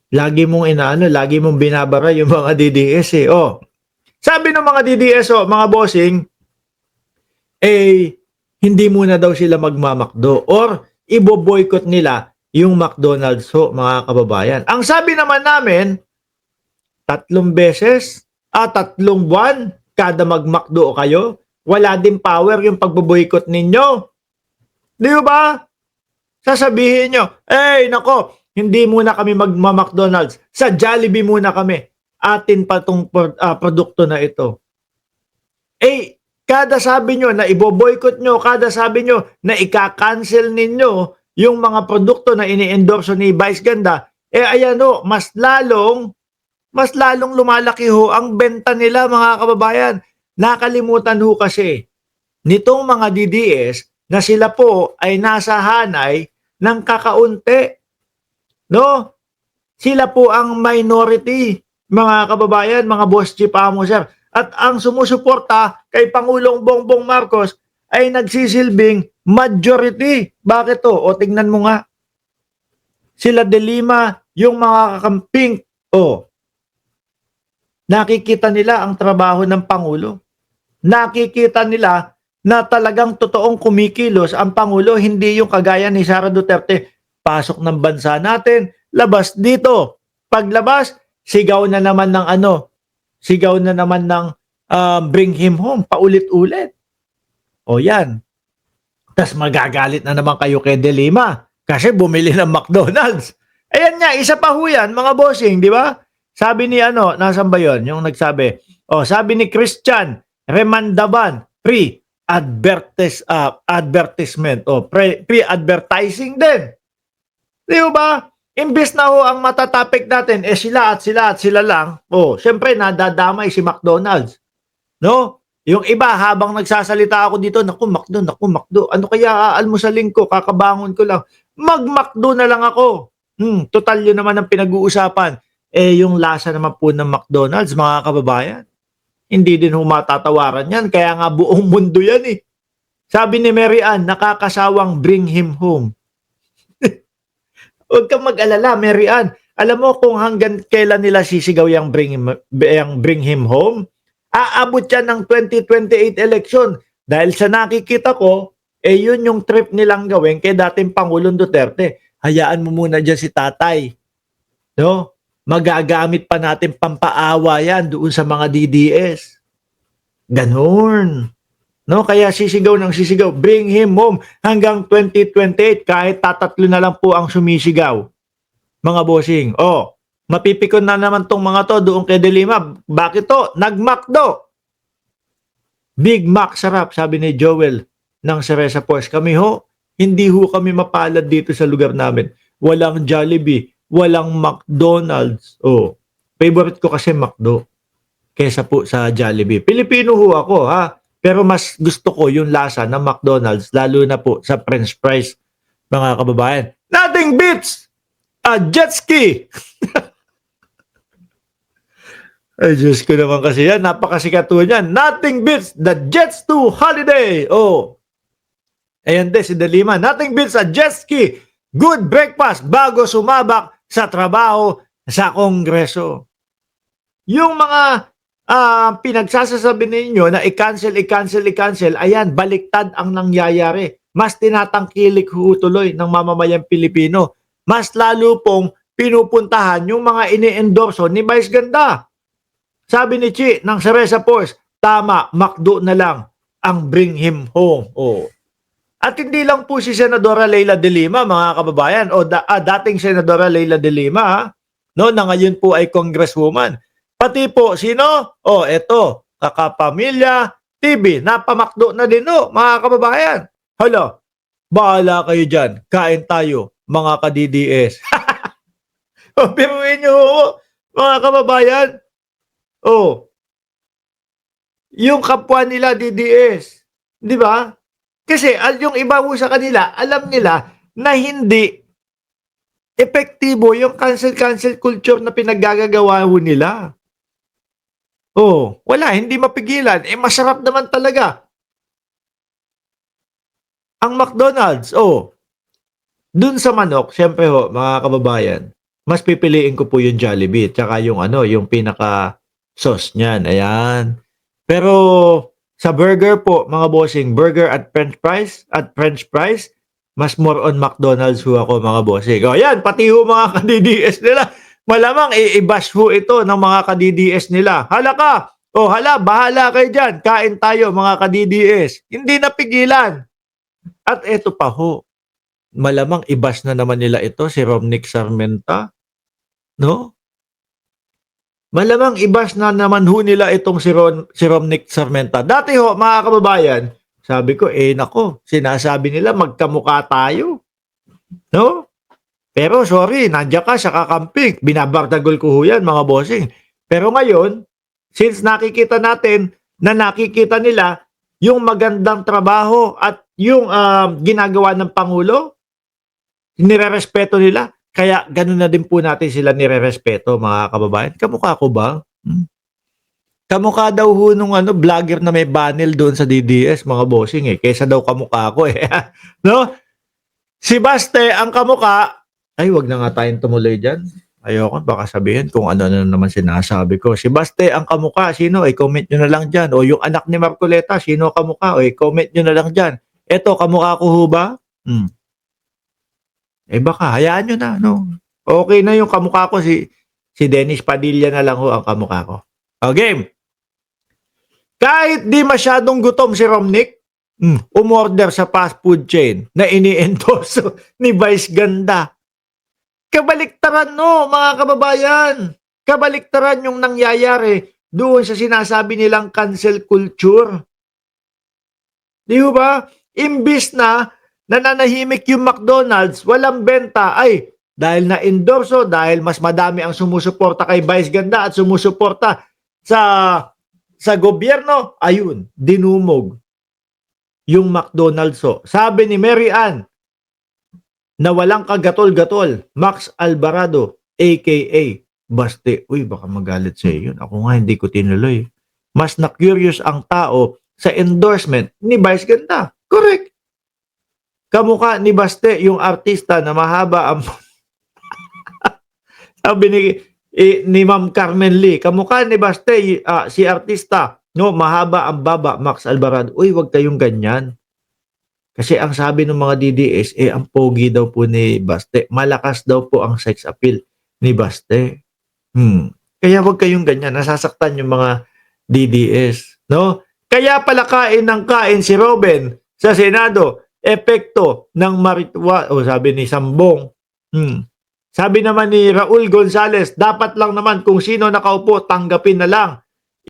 lagi mong binabara yung mga DDS eh. Oh, sabi ng mga DDS, mga bossing, hindi muna daw sila magmamakdo or ibo-boycott nila yung McDonald's mga kababayan. Ang sabi naman namin, 3 beses, 3 buwan, kada magmakdo kayo, wala din power yung pagbo-boycott ninyo. Di ba? Sasabihin nyo, nako, hindi muna kami magma-McDonald's. Sa Jollibee muna kami. Atin pa itong produkto na ito. Kada sabi nyo na ibo-boycott nyo, kada sabi nyo na ika-cancel ninyo yung mga produkto na ini-endorso ni Vice Ganda, ayan mas lalong lumalaki ang benta nila mga kababayan. Nakalimutan kasi nitong mga DDS na sila po ay nasa hanay ng kakaunti. No? Sila po ang minority, mga kababayan, mga boss chief amo sir. At ang sumusuporta kay Pangulong Bongbong Marcos ay nagsisilbing majority. Bakit to? O tingnan mo nga. Sila De Lima, yung mga kakamping, nakikita nila ang trabaho ng Pangulo. Nakikita nila na talagang totoong kumikilos ang Pangulo, hindi yung kagaya ni Sara Duterte. Pasok ng bansa natin, labas dito. Paglabas, sigaw na naman ng bring him home, paulit-ulit. O yan. Tas magagalit na naman kayo kay De Lima kasi bumili ng McDonald's. Ayan nga, isa pa ho yan, mga bossing, di ba? Sabi ni nasan ba yun? Yung nagsabi. Sabi ni Christian Remandaban, advertisement. Pre-advertising din. Di ba? Imbes na ang matatapik natin, sila at sila lang. Syempre, nadadamay si McDonald's. No? Yung iba, habang nagsasalita ako dito, naku, McDo. Ano kaya aalmusalin ko? Kakabangon ko lang. Mag-McDo na lang ako. Total yun naman ang pinag-uusapan. Yung lasa naman po ng McDonald's, mga kababayan. Hindi din humatatawaran yan. Kaya nga buong mundo yan eh. Sabi ni Mary Ann, nakakasawang bring him home. Huwag kang mag-alala, Mary Ann. Alam mo kung hanggang kailan nila sisigaw yung bring him home? Aabot yan ng 2028 election. Dahil sa nakikita ko, yun yung trip nilang gawin kay dating Pangulong Duterte. Hayaan mo muna dyan si tatay. No? Magagamit pa natin pampaawa yan doon sa mga DDS. Ganun. No? Kaya sisigaw ng sisigaw, bring him home hanggang 2028 kahit tatatlo na lang po ang sumisigaw. Mga bossing. Mapipikon na naman tong mga to doon kay De Lima. Bakit to? Nag-McDo. Big Mac sarap, sabi ni Joel ng Cereza Force. Kami hindi kami mapalad dito sa lugar namin. Walang Jollibee, walang McDonald's. Favorite ko kasi McDo kesa po sa Jollibee. Pilipino ako pero mas gusto ko yung lasa ng McDonald's lalo na po sa French fries, mga kababayan. Nothing beats a jet ski. Ay, Diyos ko naman kasi yan. Napakasikat po yan. Nothing beats the Jets to holiday. Ayan din si De Lima. Nothing beats a jet ski. Good breakfast bago sumabak sa trabaho sa Kongreso. Yung mga pinagsasasabi ninyo na i-cancel, ayan, baliktad ang nangyayari. Mas tinatangkilik tuloy ng mamamayang Pilipino. Mas lalo pong pinupuntahan yung mga ini-endorso ni Vice Ganda. Sabi ni Chi ng Cereza Force, tama, McDo na lang ang bring him home. At hindi lang po si Senadora Leila de Lima, mga kababayan, dating Senadora Leila de Lima, no, na ngayon po ay congresswoman. Pati po, sino? Eto, Kakapamilya TV, napamakdo na din, mga kababayan. Hala, bahala kayo dyan, kain tayo, mga ka-DDS. Piruin nyo, mga kababayan. Yung kapwa nila DDS, di ba? Kasi yung iba mo sa kanila, alam nila na hindi epektibo yung cancel culture na pinaggagawa nila. Wala, hindi mapigilan. Masarap naman talaga. Ang McDonald's, dun sa manok, syempre mga kababayan, mas pipiliin ko po yung Jollibee tsaka yung ano, yung pinaka sauce niyan, ayan. Pero sa burger po, mga bossing, burger at french fries, mas more on McDonald's ho ako, mga bossing. O yan, pati ho mga ka-DDS nila. Malamang i-bash ho ito ng mga ka-DDS nila. Hala ka! O hala, bahala kayo dyan. Kain tayo, mga ka-DDS. Hindi napigilan. At eto pa ho, malamang i-bash na naman nila ito, si Romnick Sarmenta. No? Malamang i-bash na naman ho nila itong si Romnick Sarmenta. Dati ho, mga kababayan, sabi ko, nako, sinasabi nila magkamukha tayo. No? Pero sorry, nandiyan ka sa kakamping. Binabardagol ko ho yan, mga bossing. Pero ngayon, since nakikita natin na nakikita nila yung magandang trabaho at yung ginagawa ng Pangulo, nirerespeto nila. Kaya ganun na din po natin sila nirerespeto, mga kababayan. Kamukha ko ba? Kamukha daw ho nung vlogger na may banel doon sa DDS, mga bossing Kesa daw kamukha ko No? Si Baste, ang kamukha, ay wag na nga tayong tumuloy dyan. Ayoko, baka sabihin kung ano na naman sinasabi ko. Si Baste, ang kamukha, sino? Comment nyo na lang dyan. O yung anak ni Marcoleta, sino kamukha? Comment nyo na lang dyan. Eto, kamukha ko ho ba? Baka, hayaan nyo na, no? Okay na yung kamukha ko, si Dennis Padilla na lang ho ang kamukha ko. O, game! Kahit di masyadong gutom si Romnick, umorder sa fast food chain na ini-endorse ni Vice Ganda. Kabaliktaran, no, mga kababayan. Kabaliktaran yung nangyayari doon sa sinasabi nilang cancel culture. Di ba? Imbis na nananahimik yung McDonald's, walang benta, ay dahil na-endorso, dahil mas madami ang sumusuporta kay Vice Ganda at sumusuporta sa gobyerno, ayun, dinumog yung McDonald's. Sabi ni Mary Ann, na walang kagatol-gatol, Max Alvarado, aka Baste. Uy, baka magalit sa yun. Ako nga hindi ko tinuloy. Mas na-curious ang tao sa endorsement ni Vice Ganda. Correct. Kamukha ni Baste, yung artista na mahaba ang sabi ni Ma'am Carmen Lee, kamukha ni Baste, si artista, no, mahaba ang baba, Max Alvarado. Uy, wag kayong ganyan. Kasi ang sabi ng mga DDS, ang pogi daw po ni Baste. Malakas daw po ang sex appeal ni Baste. Kaya wag kayong ganyan. Nasasaktan yung mga DDS. No? Kaya pala kain ng kain si Robin sa Senado. Epekto ng maritwa. Sabi ni Sambong. Sabi naman ni Raul Gonzales, dapat lang naman kung sino nakaupo, tanggapin na lang.